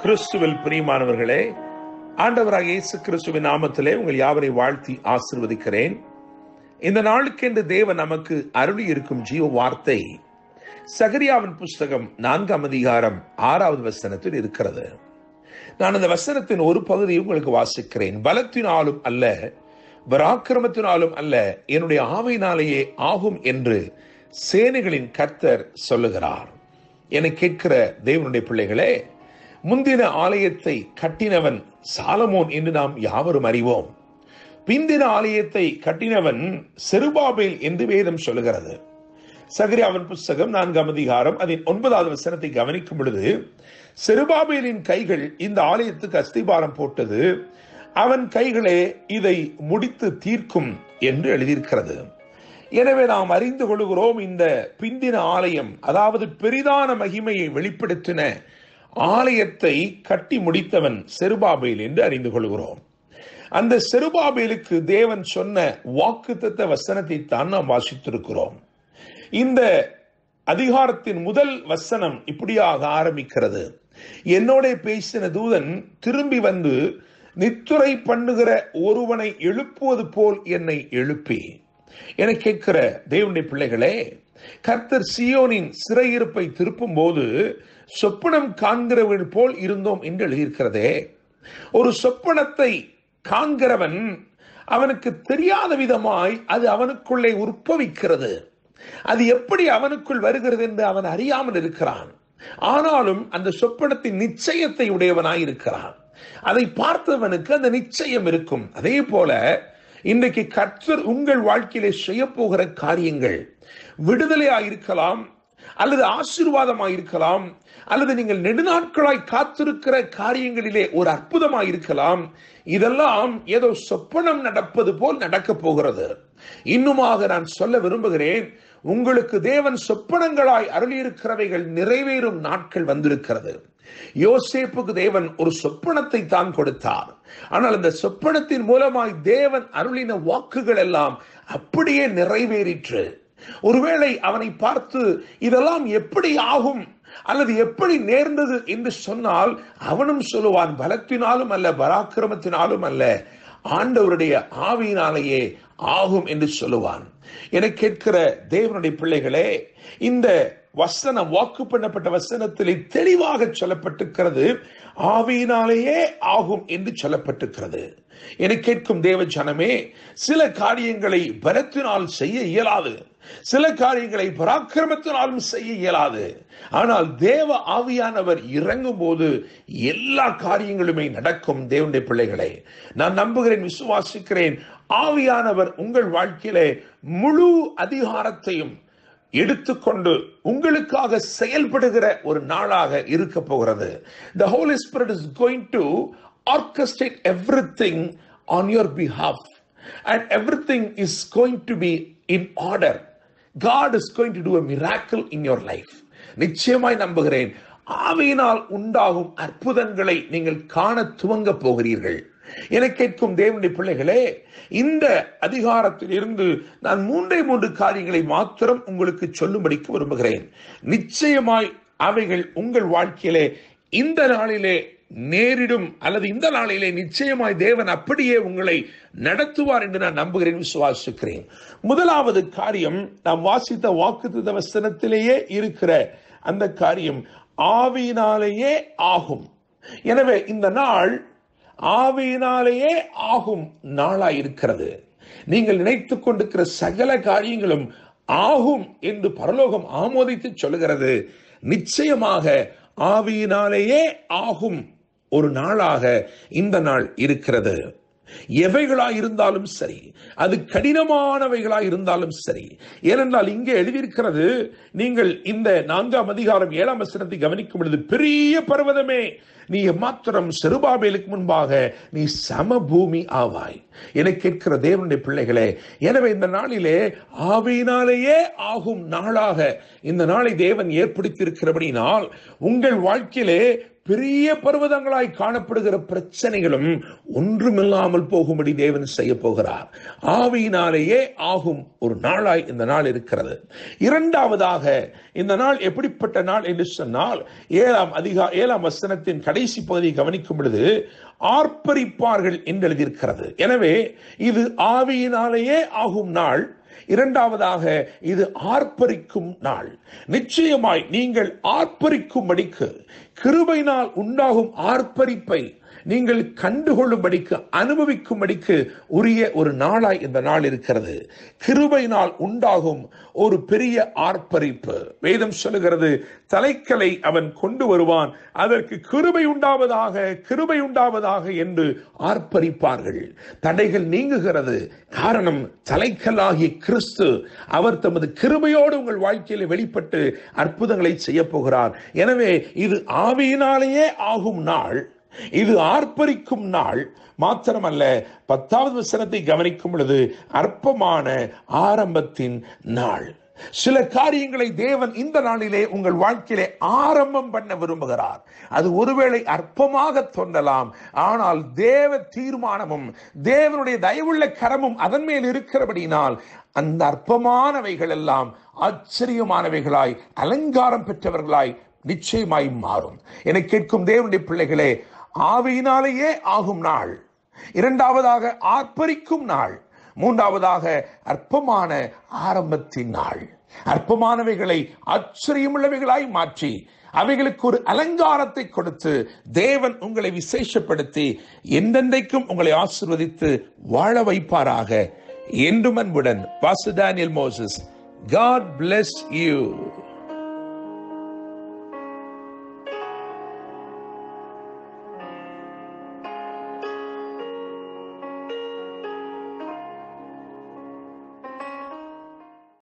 கிறிஸ்துவில் பிரியமானவர்களே, ஆண்டவராக இயேசு கிறிஸ்துவின் நாமத்திலே உங்கள் யாவரை வாழ்த்தி ஆசீர்வதிக்கிறேன். இந்த நாளுக்கென்று தேவன் நமக்கு அருளி இருக்கும் ஜீவ வார்த்தை சகரியாவின் புஸ்தகம் 4ஆம் அதிகாரம் 6வது வசனத்தில் இருக்கிறது. நான் அந்த வசனத்தின் ஒரு பகுதியை உங்களுக்கு வாசிக்கிறேன். பலத்தினாலும் அல்ல, பராக்கிரமத்தினாலும் அல்ல, என்னுடைய ஆவியினாலேயே ஆகும் என்று சேனைகளின் கர்த்தர் சொல்லுகிறார். என கேட்கிற தேவனுடைய பிள்ளைகளே, முந்தின ஆலயத்தை கட்டினவன் சாலமோன் என்று நாம் யாவரும் அறிவோம். பிந்தின ஆலயத்தை கட்டினவன் செருபாபேல் என்று வேதம் சொல்லுகிறது. சகரியாவின் புஸ்தகம் 4ஆம் அதிகாரம் அதன் 9வது வசனத்தை கவனிக்கும் பொழுது, செருபாபேலின் கைகள் இந்த ஆலயத்துக்கு அஸ்திபாரம் போட்டது, அவன் கைகளே இதை முடித்து தீர்க்கும் என்று எழுதியிருக்கிறது. எனவே நாம் அறிந்து கொள்கிறோம், இந்த பிந்தின ஆலயம், அதாவது பெரிதான மகிமையை வெளிப்படுத்தின ஆலயத்தை கட்டி முடித்தவன் செருபாபேல் என்று அறிந்து கொள்கிறோம். அந்த செருபாபேலுக்கு தேவன் சொன்ன வாக்குத்தத்த வசனத்தை தான் நாம் வாசித்திருக்கிறோம். இந்த அதிகாரத்தின் முதல் வசனம் இப்படியாக ஆரம்பிக்கிறது: என்னோட பேசின தூதன் திரும்பி வந்து நித்துரை பண்ணுகிற ஒருவனை எழுப்புவது போல் என்னை எழுப்பி. என கேட்கிற தேவனுடைய பிள்ளைகளே, கர்த்தர் சீயோனின் சிறையிருப்பை திருப்பும் போது சொப்பனம் காண்கிறவர்கள் போல் இருந்தோம் என்று எழுதியிருக்கிறதே. ஒரு சொப்பனத்தை காண்கிறவன் அவனுக்கு தெரியாத விதமாய் அது அவனுக்குள்ளே உற்பவிக்கிறது. அது எப்படி அவனுக்குள் வருகிறது என்று அவன் அறியாமல் இருக்கிறான். ஆனாலும் அந்த சொப்பனத்தின் நிச்சயத்தை உடையவனாய் இருக்கிறான். அதை பார்த்தவனுக்கு அந்த நிச்சயம் இருக்கும். அதே போல இன்றைக்கு கர்த்தர் உங்கள் வாழ்க்கையிலே செய்ய போகிற காரியங்கள் விடுதலையாயிருக்கலாம், அல்லது ஆசீர்வாதமாயிருக்கலாம், அல்லது நீங்கள் நெடுநாட்களாய் காத்திருக்கிற காரியங்களிலே ஒரு அற்புதமாயிருக்கலாம். இதெல்லாம் ஏதோ சொப்பனம் நடப்பது போல் நடக்க போகிறது. இன்னுமாக நான் சொல்ல விரும்புகிறேன், உங்களுக்கு தேவன் சொப்பனங்களாய் அருளியிருக்கிறவைகள் நிறைவேறும் நாட்கள் வந்திருக்கிறது. யோசேப்புக்கு தேவன் ஒரு சொப்பனத்தை தான் கொடுத்தார். ஆனால் அந்த சொப்பனத்தின் மூலமாய் தேவன் அருளின வாக்குகள் எல்லாம் அப்படியே நிறைவேறிற்று. ஒருவேளை அவனை பார்த்து இதெல்லாம் எப்படி ஆகும் அல்லது எப்படி நேர்ந்தது என்று சொன்னால், அவனும் சொல்லுவான், பலத்தினாலும் அல்ல, பராக்கிரமத்தினாலும் அல்ல, ஆண்டவருடைய ஆவியினாலேயே ஆகும் என்று சொல்லுவான். என கேட்கிற தேவனுடைய பிள்ளைகளே, இந்த வசனம், வாக்கு பண்ணப்பட்ட வசனத்திலே தெளிவாக சொல்லப்பட்டிருக்கிறது, ஆவியினாலேயே ஆகும் என்று சொல்லப்பட்டிருக்கிறது. என கேட்கும் தேவ ஜனமே, சில காரியங்களை பலத்தினால் செய்ய இயலாது, சில காரியங்களை பராக்கிரமத்தினாலும் செய்ய இயலாது. ஆனால் தேவ ஆவியானவர் இறங்கும் போது எல்லா காரியங்களுமே நடக்கும். தேவனுடைய பிள்ளைகளை, நான் நம்புகிறேன், விசுவாசிக்கிறேன், ஆவியானவர் உங்கள் வாழ்க்கையிலே முழு அதிகாரத்தையும் எடுத்துக்கொண்டு உங்களுக்காக செயல்படுகிற ஒரு நாளாக இருக்க போகிறது. The Holy Spirit is going to orchestrate everything on your behalf, and everything is going to be in order. God is going to do a miracle in your life. நிச்சயமாய் நம்புகிறேன், ஆவியினால் உண்டாகும் அற்புதங்களை நீங்கள் காண துவங்க போகிறீர்கள். என கேட்கும் தேவனுடைய பிள்ளைகளே, இந்த அதிகாரத்தில் இருந்து நான் 3 காரியங்களை மாத்திரம் உங்களுக்கு சொல்லும்படிக்கு விரும்புகிறேன். நிச்சயமாய் அவைகள் உங்கள் வாழ்க்கையிலே இந்த நாளிலே நேரிடும், அல்லது இந்த நாளிலே நிச்சயமாய் தேவன் அப்படியே உங்களை நடத்துவார் என்று நான் நம்புகிறேன், விசுவாசிக்கிறேன். முதலாவது காரியம், நாம் வாசித்த வாக்குத்தத்த வசனத்திலேயே இருக்கிற அந்த காரியம், ஆவியினாலேயே ஆகும். எனவே இந்த நாள் ஆவியினாலேயே ஆகும் நாளாய் இருக்கிறது. நீங்கள் நினைத்துக் கொண்டிருக்கிற சகல காரியங்களும் ஆகும் என்று பரலோகம் ஆமோதித்து சொல்லுகிறது. நிச்சயமாக ஆவியினாலேயே ஆகும் ஒரு நாளாக இந்த நாள் இருக்கிறது. எவைகளாய் இருந்தாலும் சரி, அது கடினமானவைகளாய் இருந்தாலும் சரி. ஏனென்றால் இங்கே எழுதியிருக்கிறது, நீங்கள் இந்த 4ஆம் அதிகாரம் 7ஆம் வசனத்தை கவனிக்கும் பொழுது, பெரிய பர்வதமே, நீ மாத்திரம் செருபாபேலுக்கு முன்பாக நீ சமபூமி ஆவாய். என கேட்கிற தேவனுடைய பிள்ளைகளே, எனவே இந்த நாளிலே ஆவியினாலேயே ஆகும் நாளாக இந்த நாளை தேவன் ஏற்படுத்தி இருக்கிறபடினால் உங்கள் வாழ்க்கையிலே பெரிய பர்வதங்களாய் காணப்படுகிற பிரச்சனைகளும் ஒன்றுமில்லாமல் போகும்படி தேவன் செய்ய போகிறார். ஆவியினாலேயே ஆகும் ஒரு நாளாய் இந்த நாள் இருக்கிறது. இரண்டாவதாக இந்த நாள் எப்படிப்பட்ட நாள் என்று சொன்னால், 7ஆம் வசனத்தின் கடைசி பகுதியை கவனிக்கும் பொழுது ஆர்ப்பரிப்பார்கள் என்று எழுதியிருக்கிறது. எனவே இது ஆவியினாலேயே ஆகும் நாள். இரண்டாவதாக இது ஆர்ப்பரிக்கும் நாள். நிச்சயமாய் நீங்கள் ஆர்ப்பரிக்கும்படிக்கு, கிருபையினால் உண்டாகும் ஆர்ப்பரிப்பை நீங்கள் கண்டுகொள்ளும்படிக்கு, அனுபவிக்கும்படிக்கு உரிய ஒரு நாளாய் இந்த நாள் இருக்கிறது. கிருபையினால் உண்டாகும் ஒரு பெரிய ஆர்ப்பரிப்பு. வேதம் சொல்லுகிறது, தலைக்கலை அவன் கொண்டு வருவான், அதற்கு கிருபை உண்டாவதாக, கிருபை உண்டாவதாக என்று ஆர்ப்பரிப்பார்கள். தடைகள் நீங்குகிறது. காரணம், தலைக்கல்லாகிய கிறிஸ்து அவர் தமது கிருபையோடு உங்கள் வாழ்க்கையில் வெளிப்பட்டு அற்புதங்களை செய்ய போகிறார். எனவே இது ஆவியினாலேயே ஆகும் நாள், இது ஆர்ப்பரிக்கும் நாள். மாத்திரமல்ல, 10வது வசனத்தை கவனிக்கும் பொழுது அற்பமான ஆரம்பத்தின் நாள். சில காரியங்களை தேவன் இந்த நாளிலே உங்கள் வாழ்க்கையிலே ஆரம்பம் பண்ண விரும்புகிறார். அது ஒருவேளை அற்பமாக தோன்றலாம், ஆனால் தேவ தீர்மானமும் தேவனுடைய தயவுள்ள கரமும் அதன் மேல் இருக்கிறபடினால் அந்த அற்பமானவைகள் எல்லாம் ஆச்சரியமானவைகளாய், அலங்காரம் பெற்றவர்களாய் நிச்சயமாய் மாறும். என கேட்கும் தேவனுடைய பிள்ளைகளே, ஆவியினாலேயே ஆகும் நாள், இரண்டாவதாக ஆர்ப்பரிக்கும் நாள், மூன்றாவதாக அற்பமான ஆரம்பத்தின் நாள். அற்பமானவைகளை ஆச்சரியமுள்ளவைகளாய் மாற்றி அவைகளுக்கு ஒரு அலங்காரத்தை கொடுத்து தேவன் உங்களை விசேஷப்படுத்தி என்றென்றைக்கும் உங்களை ஆசீர்வதித்து வாழ வைப்பாராக. என்றும் அன்புடன் pastor Daniel Moses. God bless you.